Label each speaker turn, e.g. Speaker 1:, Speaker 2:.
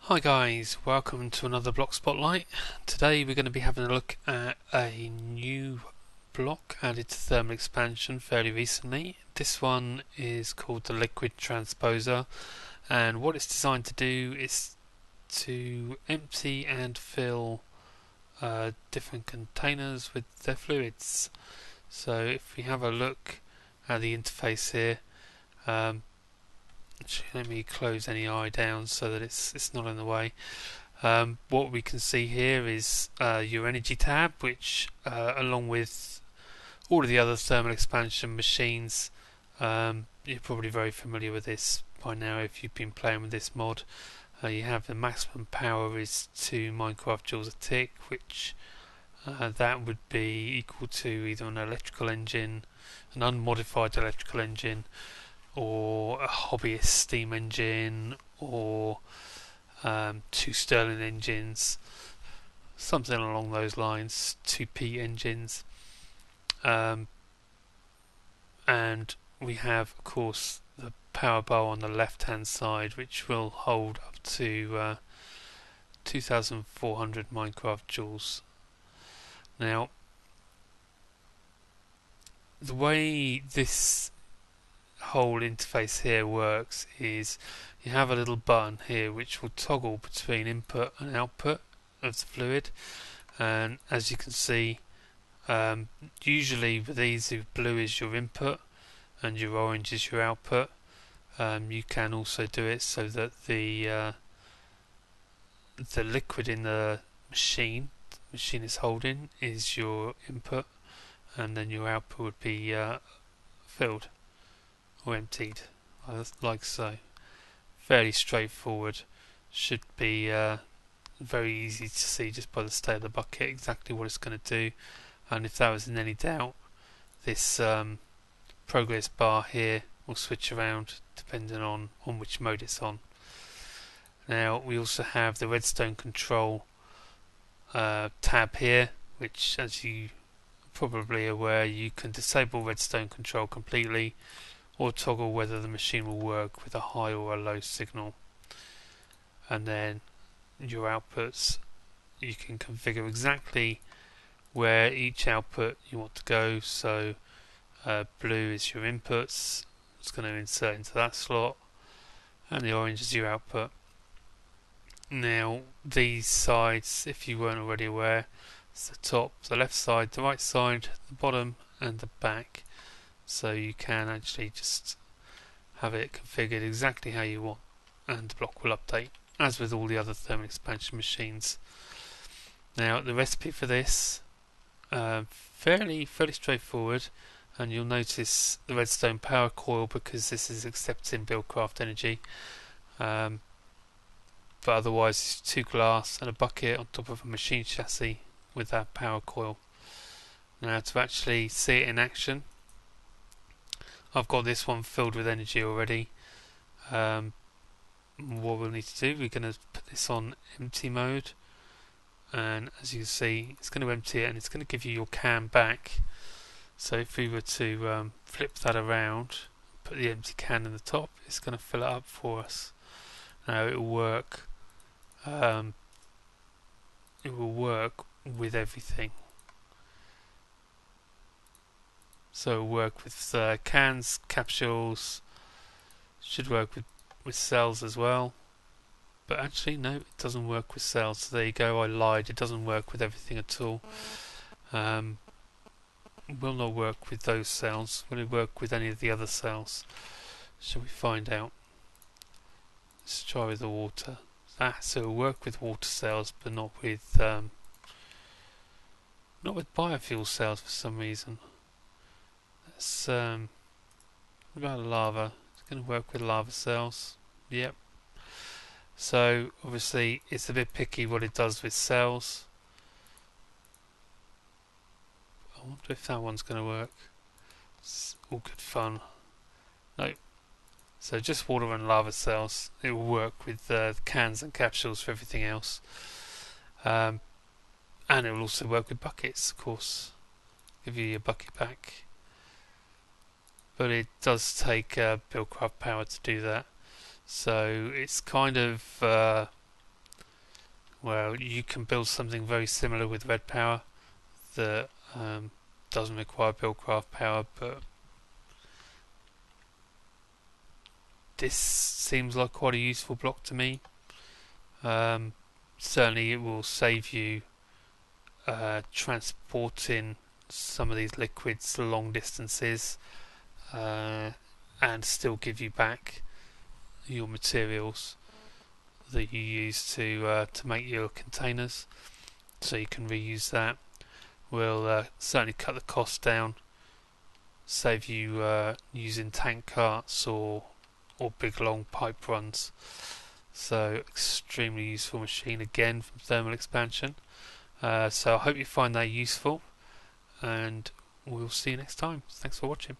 Speaker 1: Hi guys, welcome to another block spotlight. Today we're going to be having a look at a new block added to thermal expansion fairly recently. This one is called the liquid transposer, and what it's designed to do is to empty and fill different containers with their fluids. So if we have a look at the interface here, um, actually let me close any eye down so that it's not in the way. What we can see here is your energy tab, which along with all of the other thermal expansion machines, you're probably very familiar with this by now if you've been playing with this mod. You have the maximum power is 2 Minecraft joules a tick, which that would be equal to either an electrical engine, an unmodified electrical engine, or a hobbyist steam engine, or 2 Stirling engines, something along those lines, 2P engines. And we have, of course, the power bar on the left hand side, which will hold up to 2400 Minecraft joules. Now, the way this whole interface here works is you have a little button here which will toggle between input and output of the fluid, and as you can see, usually with these, blue is your input and your orange is your output. You can also do it so that the liquid in the machine is holding is your input, and then your output would be filled or emptied, like so. Fairly straightforward. Should be very easy to see just by the state of the bucket exactly what it's going to do. And if that was in any doubt, this progress bar here will switch around depending on which mode it's on. Now we also have the redstone control tab here, which, as you are probably aware, you can disable redstone control completely or toggle whether the machine will work with a high or a low signal. And then your outputs, you can configure exactly where each output you want to go. So blue is your inputs, it's going to insert into that slot, and the orange is your output. Now these sides, if you weren't already aware, it's the top, the left side, the right side, the bottom and the back. So you can actually just have it configured exactly how you want, and the block will update, as with all the other thermal expansion machines. Now the recipe for this, fairly straightforward, and you'll notice the redstone power coil because this is accepting Buildcraft energy. But otherwise it's 2 glass and a bucket on top of a machine chassis with that power coil. Now to actually see it in action, I've got this one filled with energy already. What we'll need to do, we're going to put this on empty mode, and as you can see, it's going to empty it and it's going to give you your can back. So if we were to flip that around, put the empty can in the top, it's going to fill it up for us. Now it will work. It will work with everything. So it'll work with cans, capsules, should work with cells as well. But actually no, it doesn't work with cells. So there you go, I lied, it doesn't work with everything at all. Will not work with those cells. Will it work with any of the other cells? Shall we find out? Let's try with the water. So it'll work with water cells, but not with biofuel cells for some reason. Let's what about lava? It's going to work with lava cells. Yep. So obviously it's a bit picky what it does with cells. I wonder if that one's going to work. It's all good fun. Nope. So just water and lava cells. It will work with the cans and capsules for everything else. And it will also work with buckets, of course. Give you your bucket back. But it does take Buildcraft power to do that. So it's kind of Well, you can build something very similar with red power that doesn't require buildcraft power, but this seems like quite a useful block to me. Certainly it will save you transporting some of these liquids long distances, and still give you back your materials that you use to make your containers, so you can reuse that. Will certainly cut the cost down, save you using tank carts or big long pipe runs. So extremely useful machine again from thermal expansion. So I hope you find that useful, and we'll see you next time. Thanks for watching.